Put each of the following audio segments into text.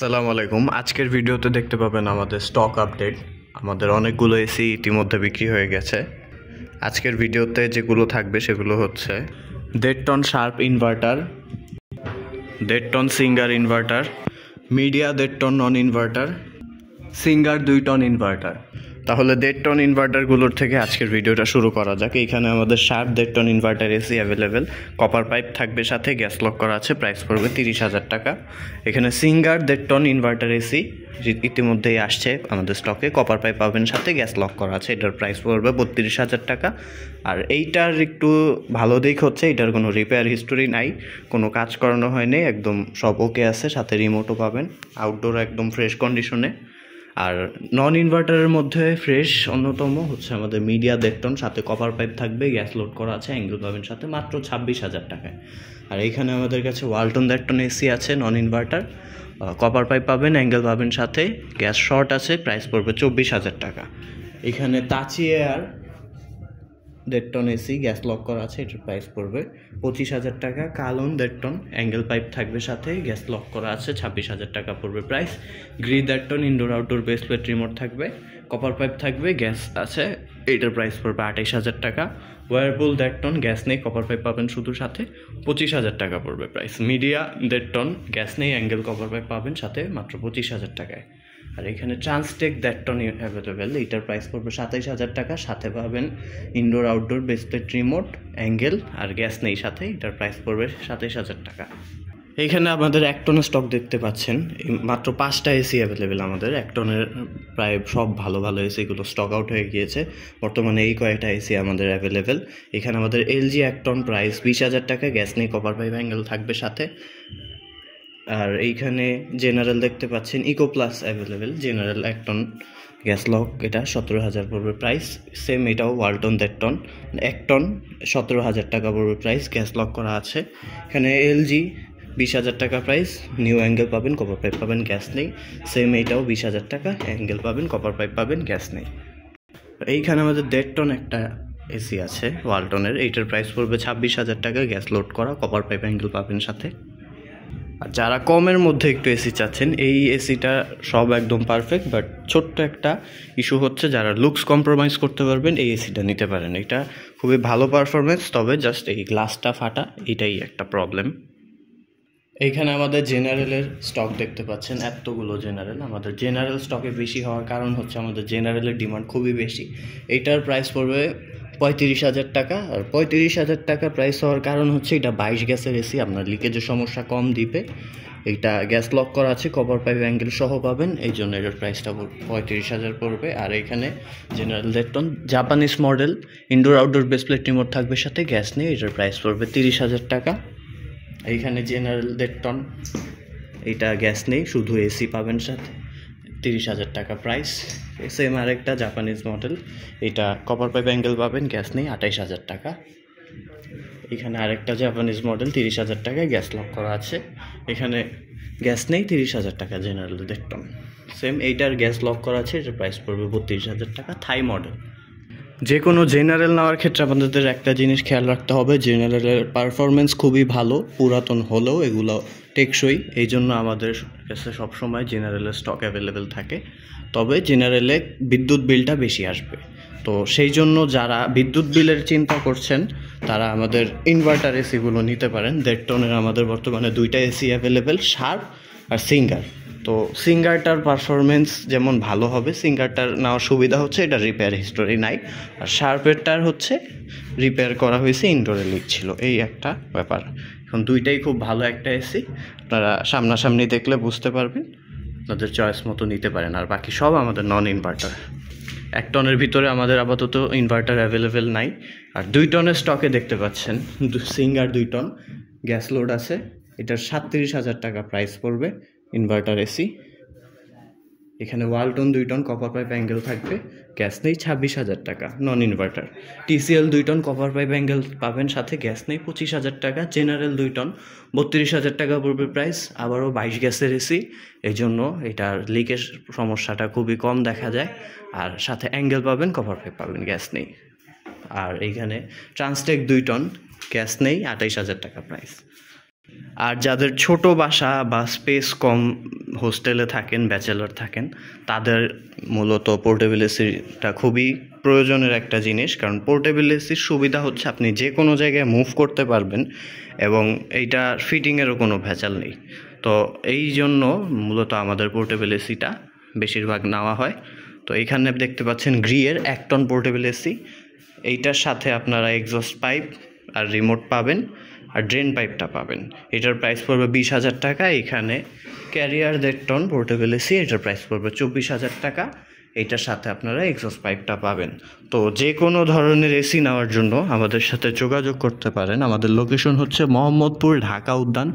আসসালামু আলাইকুম। আজকের ভিডিওতে দেখতে পাবেন আমাদের স্টক আপডেট। আমাদের অনেকগুলো এসি ইতিমধ্যে বিক্রি হয়ে গেছে। আজকের ভিডিওতে যেগুলো থাকবে সেগুলো হচ্ছে 1.5 ton Sharp inverter, 1.5 ton Singer inverter, Midea 1.5 ton non inverter, Singer 2 ton inverter. তাহলে 1.5 টন ইনভার্টারগুলোর থেকে আজকের ভিডিওটা শুরু করা যাক। এখানে আমাদের Sharp 1.5 ton inverter AC available, copper pipe থাকবে, সাথে গ্যাস লক করা আছে, প্রাইস পড়বে 30,000 টাকা। এখানে সিঙ্গার 1.5 টন ইনভার্টার এসি ইতিমধ্যেই আসছে আমাদের স্টকে, কপার পাইপ পাবেন, সাথে গ্যাস লক করা আছে, এটার প্রাইস পড়বে 32,000 টাকা। আর এইটার একটু ভালো দিক হচ্ছে এটার কোনো রিপেয়ার হিস্টোরি নাই, কোনো কাজ করানো হয়নি, একদম সব ওকে আছে, সাথে রিমোটও পাবেন, আউটডোর একদম ফ্রেশ কন্ডিশনে। আর নন ইনভার্টারের মধ্যে ফ্রেশ অন্যতম হচ্ছে আমাদের মিডিয়া 1.5 টন, সাথে কপার পাইপ থাকবে, গ্যাস লোড করা আছে, অ্যাঙ্গেল পাবেন সাথে, মাত্র 26,000 টাকায়। আর এইখানে আমাদের কাছে ওয়ালটন 1.5 টন এসি আছে নন ইনভার্টার, কপার পাইপ পাবেন, অ্যাঙ্গেল পাবেন সাথে, গ্যাস শর্ট আছে, প্রাইস পড়বে 24,000 টাকা। এখানে তাচি air 1.5 ton AC, gas lock করা আছে, এটার প্রাইস পড়বে 25,000 টাকা। কালন 1.5 টন, অ্যাঙ্গেল পাইপ থাকবে সাথে, গ্যাস লক করা আছে, 26,000 টাকা পড়বে price. Gree 1.5 ton, indoor outdoor base plate remote থাকবে, কপার পাইপ থাকবে, গ্যাস আছে, এটার প্রাইস পড়বে 28,000 টাকা। ওয়ারপুল 1.5 টন, গ্যাস নেই, কপার পাইপ পাবেন শুধু সাথে, 25,000 টাকা পড়বে প্রাইস। মিডিয়া 1.5 টন, গ্যাস নেই, অ্যাঙ্গেল কপার পাইপ পাবেন সাথে, মাত্র 25,000 টাকায়। আর এখানে ট্রান্সটেক 1.5 টন অ্যাভেলেবেল, এটার প্রাইস পড়বে 27,000 টাকা, সাথে পাবেন indoor outdoor base plate remote, angle আর গ্যাস নেই সাথে, এটার প্রাইস পড়বে 27,000 টাকা। এইখানে আমাদের 1 টনের স্টক দেখতে পাচ্ছেন, মাত্র 5টা এসি অ্যাভেলেবেল আমাদের। 1 টনের প্রায় সব ভালো ভালো এসিগুলো স্টক আউট হয়ে গিয়েছে, বর্তমানে এই কয়েকটা এসি আমাদের অ্যাভেলেবেল। এখানে আমাদের এলজি 1 টন, প্রাইস 20,000 টাকা, গ্যাস নেই, কপার পাইপ, অ্যাঙ্গেল থাকবে সাথে। আর এইখানে জেনারেল দেখতে পাচ্ছেন, Eco Plus available, General 1 ton, gas lock, এটা 17,000 পড়বে প্রাইস। সেম এটাও ওয়ালটন 1.5 টন, 1 টন, 17,000 টাকা পড়বে প্রাইস, গ্যাস লক করা আছে। এখানে এলজি 20,000 টাকা প্রাইস, নিউ অ্যাঙ্গেল পাবেন, কপার পাইপ পাবেন, গ্যাস নেই। সেম এইটাও 20,000 টাকা, অ্যাঙ্গেল পাবেন, কপার পাইপ পাবেন, গ্যাস নেই। এইখানে আমাদের 1.5 টন একটা এসি আছে ওয়ালটনের, এইটার প্রাইস পড়বে 26,000 টাকা, গ্যাস লোড করা, কপার পাইপ, অ্যাঙ্গেল পাবেন সাথে। আর যারা কমের মধ্যে একটু এসি চাচ্ছেন, এই এসিটা সব একদম পারফেক্ট, বাট ছোট্ট একটা ইস্যু হচ্ছে, যারা লুকস কম্প্রোমাইজ করতে পারবেন এই এসিটা নিতে পারেন। এটা খুবই ভালো পারফরমেন্স, তবে জাস্ট এই গ্লাসটা ফাটা, এটাই একটা প্রবলেম। এইখানে আমাদের জেনারেলের স্টক দেখতে পাচ্ছেন, এতগুলো জেনারেল। আমাদের জেনারেল স্টকে বেশি হওয়ার কারণ হচ্ছে আমাদের জেনারেলের ডিমান্ড খুবই বেশি। এইটার প্রাইস পড়বে 35,000 টাকা। আর 35,000 টাকা প্রাইস হওয়ার কারণ হচ্ছে এটা 22 গ্যাসের এসি, আপনার লিকেজের সমস্যা কম দিবে। এইটা গ্যাস লক করা আছে, কপার পাইপ, অ্যাঙ্গেল সহ পাবেন, এই জন্য এটার প্রাইসটা 35,000 পড়বে। আর এইখানে General 1.5 ton Japanese model, indoor outdoor base plate remote থাকবে সাথে, গ্যাস নেই, এটার প্রাইস পড়বে 30,000 টাকা। এইখানে জেনারেল 1.5 টন, এইটা গ্যাস নেই, শুধু এসি পাবেন সাথে, 30,000 টাকা প্রাইস। সেম আরেকটা জাপানিজ মডেল, এটা কপার পাইপ, অ্যাঙ্গেল পাবেন, গ্যাস নেই, 28,000 টাকা। এখানে আরেকটা জাপানিজ মডেল, 30,000 টাকায়, গ্যাস লক করা আছে, এখানে গ্যাস নেই, 30,000 টাকা, জেনারেল 1.5 টন। সেম এইটার গ্যাস লক করা আছে, এটার প্রাইস পড়বে 32,000 টাকা, থাই মডেল। যে কোনো জেনারেল নেওয়ার ক্ষেত্রে আপনাদের একটা জিনিস খেয়াল রাখতে হবে, জেনারেলের পারফরমেন্স খুবই ভালো, পুরাতন হলেও এগুলো টেকসই, এই জন্য আমাদের কাছে সবসময় জেনারেলের স্টক অ্যাভেলেবেল থাকে। তবে জেনারেলে বিদ্যুৎ বিলটা বেশি আসবে, তো সেই জন্য যারা বিদ্যুৎ বিলের চিন্তা করছেন তারা আমাদের ইনভার্টার এসিগুলো নিতে পারেন। 1.5 টনের আমাদের বর্তমানে 2টা এসি অ্যাভেলেবেল, শার্প আর সিঙ্গার। তো সিঙ্গারটার পারফরমেন্স যেমন ভালো হবে, সিঙ্গারটার নেওয়ার সুবিধা হচ্ছে এটা রিপেয়ার হিস্টোরি নাই, আর শার্পেরটার হচ্ছে রিপেয়ার করা হয়েছে, ইনডোরে লিক ছিল, এই একটা ব্যাপার। এখন দুইটাই খুব ভালো একটা এসি, আপনারা সামনাসামনি দেখলে বুঝতে পারবেন, আপনাদের চয়েস মতো নিতে পারেন। আর বাকি সব আমাদের নন ইনভার্টার। 1 টনের ভিতরে আমাদের আপাতত ইনভার্টার অ্যাভেলেবেল নাই। আর 2 টনের স্টকে দেখতে পাচ্ছেন, সিঙ্গার 2 টন, গ্যাস লোড আছে, এটার 37,000 টাকা প্রাইস পড়বে, ইনভার্টার এসি। এখানে Walton 2 ton, copper pipe, angle থাকবে, গ্যাস নেই, 26,000 টাকা, non inverter. TCL 2 ton, copper pipe, angle পাবেন সাথে, গ্যাস নেই, 25,000 টাকা। জেনারেল 2 টন, 32,000 টাকা পড়বে প্রাইস, আবারও 22 গ্যাসের এসি, এই জন্য এটার লিকের সমস্যাটা খুবই কম দেখা যায়। আর সাথে অ্যাঙ্গেল পাবেন, কপার পাইপ পাবেন, গ্যাস নেই। আর এইখানে ট্রান্সটেক 2 টন, গ্যাস নেই, 28,000 টাকা প্রাইস। আর যাদের ছোট বাসা বা স্পেস কম, হোস্টেলে থাকেন, ব্যাচেলর থাকেন, তাদের মূলত পোর্টেবল এসিটা খুবই প্রয়োজনের একটা জিনিস। কারণ পোর্টেবল এসির সুবিধা হচ্ছে আপনি যে কোনো জায়গায় মুভ করতে পারবেন এবং এইটা ফিটিংয়েরও কোনো ভেজাল নেই। তো এই জন্য মূলত আমাদের পোর্টেবল এসিটা বেশিরভাগ নেওয়া হয়। তো এখানে দেখতে পাচ্ছেন গ্রিয়ের 1 টন পোর্টেবল এসি। এইটার সাথে আপনারা এক্সস্ট পাইপ আর রিমোট পাবেন, আর ড্রেন পাইপটা পাবেন। এটার প্রাইস পড়বে 20,000 টাকা। এখানে ক্যারিয়ার 1.5 টন পোর্টেবল এসি, এটার প্রাইস পড়বে 24,000 টাকা। এইটার সাথে আপনারা এক্সস্ট পাইপটা পাবেন। তো যে কোনো ধরনের এসি নেওয়ার জন্য আমাদের সাথে যোগাযোগ করতে পারেন। আমাদের লোকেশন হচ্ছে মোহাম্মদপুর, ঢাকা উদ্যান,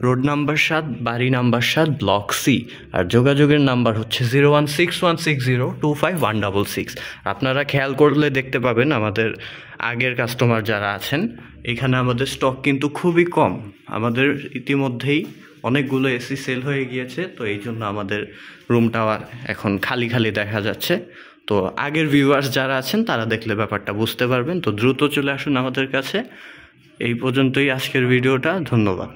রোড নাম্বার 7, বাড়ি নাম্বার 7, ব্লক সি। আর যোগাযোগের নাম্বার হচ্ছে 01616025 166। আপনারা খেয়াল করলে দেখতে পাবেন আমাদের আগের কাস্টমার যারা আছেন, এখানে আমাদের স্টক কিন্তু খুবই কম। আমাদের ইতিমধ্যেই অনেকগুলো এসি সেল হয়ে গিয়েছে। তো এই জন্য আমাদের রুমটা এখন খালি খালি দেখা যাচ্ছে। তো আগের ভিউয়ার্স যারা আছেন তারা দেখলে ব্যাপারটা বুঝতে পারবেন। তো দ্রুত চলে আসুন আমাদের কাছে। এই পর্যন্তই আজকের ভিডিওটা। ধন্যবাদ।